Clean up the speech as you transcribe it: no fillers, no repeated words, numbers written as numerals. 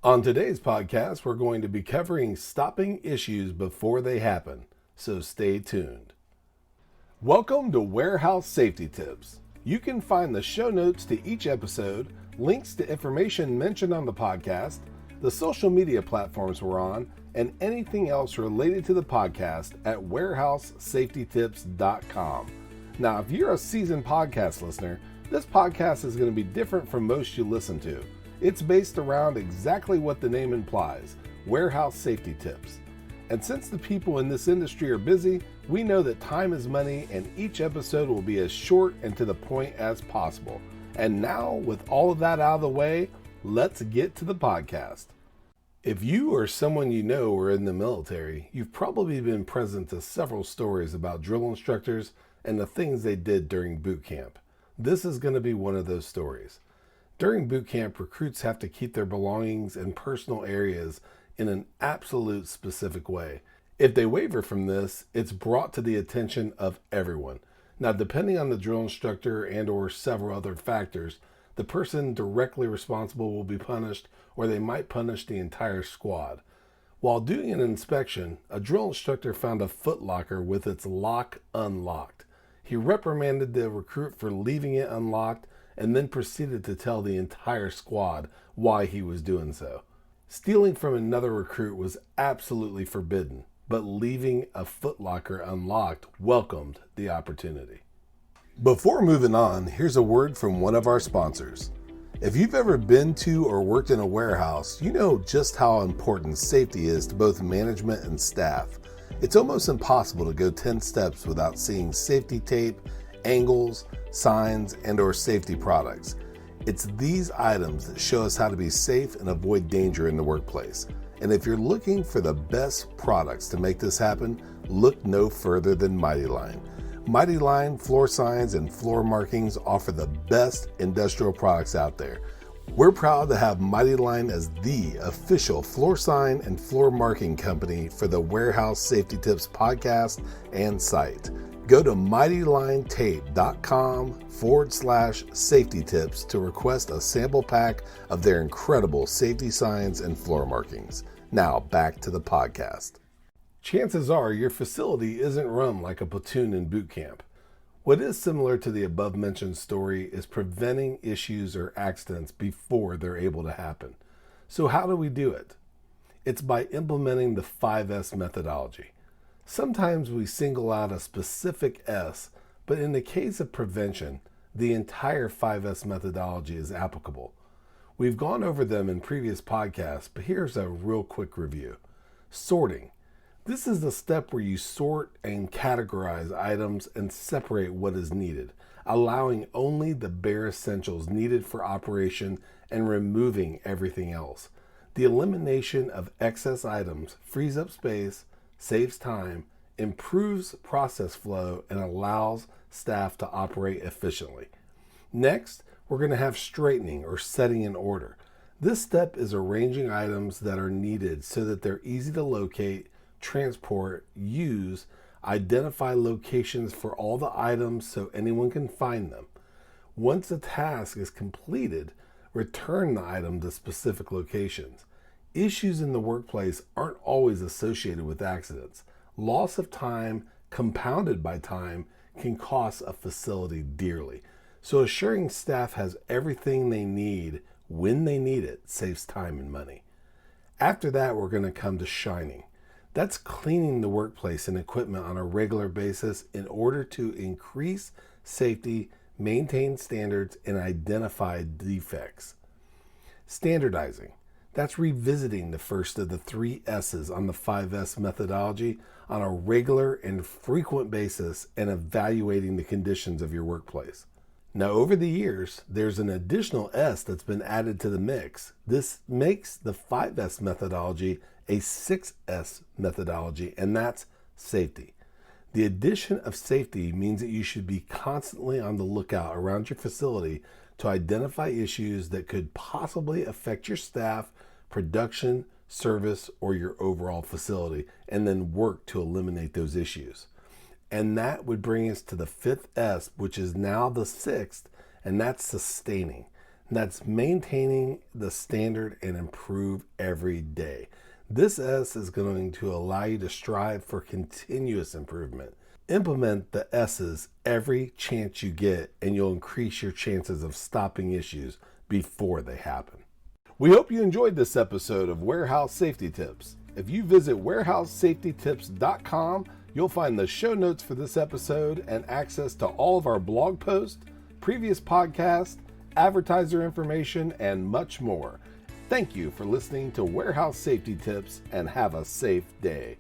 On today's podcast, we're going to be covering stopping issues before they happen, so stay tuned. Welcome to Warehouse Safety Tips. You can find the show notes to each episode, links to information mentioned on the podcast, the social media platforms we're on, and anything else related to the podcast at warehousesafetytips.com. Now, if you're a seasoned podcast listener, this podcast is going to be different from most you listen to. It's based around exactly what the name implies, warehouse safety tips. And since the people in this industry are busy, we know that time is money and each episode will be as short and to the point as possible. And now, with all of that out of the way, let's get to the podcast. If you or someone you know are in the military, you've probably been present to several stories about drill instructors and the things they did during boot camp. This is going to be one of those stories. During boot camp, recruits have to keep their belongings and personal areas in an absolute specific way. If they waver from this, it's brought to the attention of everyone. Now, depending on the drill instructor and or several other factors, the person directly responsible will be punished, or they might punish the entire squad. While doing an inspection, a drill instructor found a footlocker with its lock unlocked. He reprimanded the recruit for leaving it unlocked and then proceeded to tell the entire squad why he was doing so. Stealing from another recruit was absolutely forbidden, but leaving a footlocker unlocked welcomed the opportunity. Before moving on, here's a word from one of our sponsors. If you've ever been to or worked in a warehouse, you know just how important safety is to both management and staff. It's almost impossible to go 10 steps without seeing safety tape, angles, signs, and or safety products. It's these items that show us how to be safe and avoid danger in the workplace. And if you're looking for the best products to make this happen, look no further than Mighty Line. Mighty Line floor signs and floor markings offer the best industrial products out there. We're proud to have Mighty Line as the official floor sign and floor marking company for the Warehouse Safety Tips podcast and site. Go to mightylinetape.com/safety tips to request a sample pack of their incredible safety signs and floor markings. Now back to the podcast. Chances are your facility isn't run like a platoon in boot camp. What is similar to the above mentioned story is preventing issues or accidents before they're able to happen. So how do we do it? It's by implementing the 5S methodology. Sometimes we single out a specific S, but in the case of prevention, the entire 5S methodology is applicable. We've gone over them in previous podcasts, but here's a real quick review. Sorting. This is the step where you sort and categorize items and separate what is needed, allowing only the bare essentials needed for operation and removing everything else. The elimination of excess items frees up space, saves time, improves process flow, and allows staff to operate efficiently. Next, we're going to have straightening or setting in order. This step is arranging items that are needed so that they're easy to locate, transport, use, identify locations for all the items so anyone can find them. Once a task is completed, return the item to specific locations. Issues in the workplace aren't always associated with accidents. Loss of time, compounded by time, can cost a facility dearly. So assuring staff has everything they need when they need it saves time and money. After that, we're going to come to shining. That's cleaning the workplace and equipment on a regular basis in order to increase safety, maintain standards, and identify defects. Standardizing. That's revisiting the first of the 3 S's on the 5S methodology on a regular and frequent basis and evaluating the conditions of your workplace. Now, over the years, there's an additional S that's been added to the mix. This makes the 5S methodology a 6S methodology, and that's safety. The addition of safety means that you should be constantly on the lookout around your facility to identify issues that could possibly affect your staff, production, service, or your overall facility, and then work to eliminate those issues. And that would bring us to the 5th S, which is now the 6th, and that's sustaining. And that's maintaining the standard and improve every day. This S is going to allow you to strive for continuous improvement. Implement the S's every chance you get, and you'll increase your chances of stopping issues before they happen. We hope you enjoyed this episode of Warehouse Safety Tips. If you visit warehousesafetytips.com, you'll find the show notes for this episode and access to all of our blog posts, previous podcasts, advertiser information, and much more. Thank you for listening to Warehouse Safety Tips, and have a safe day.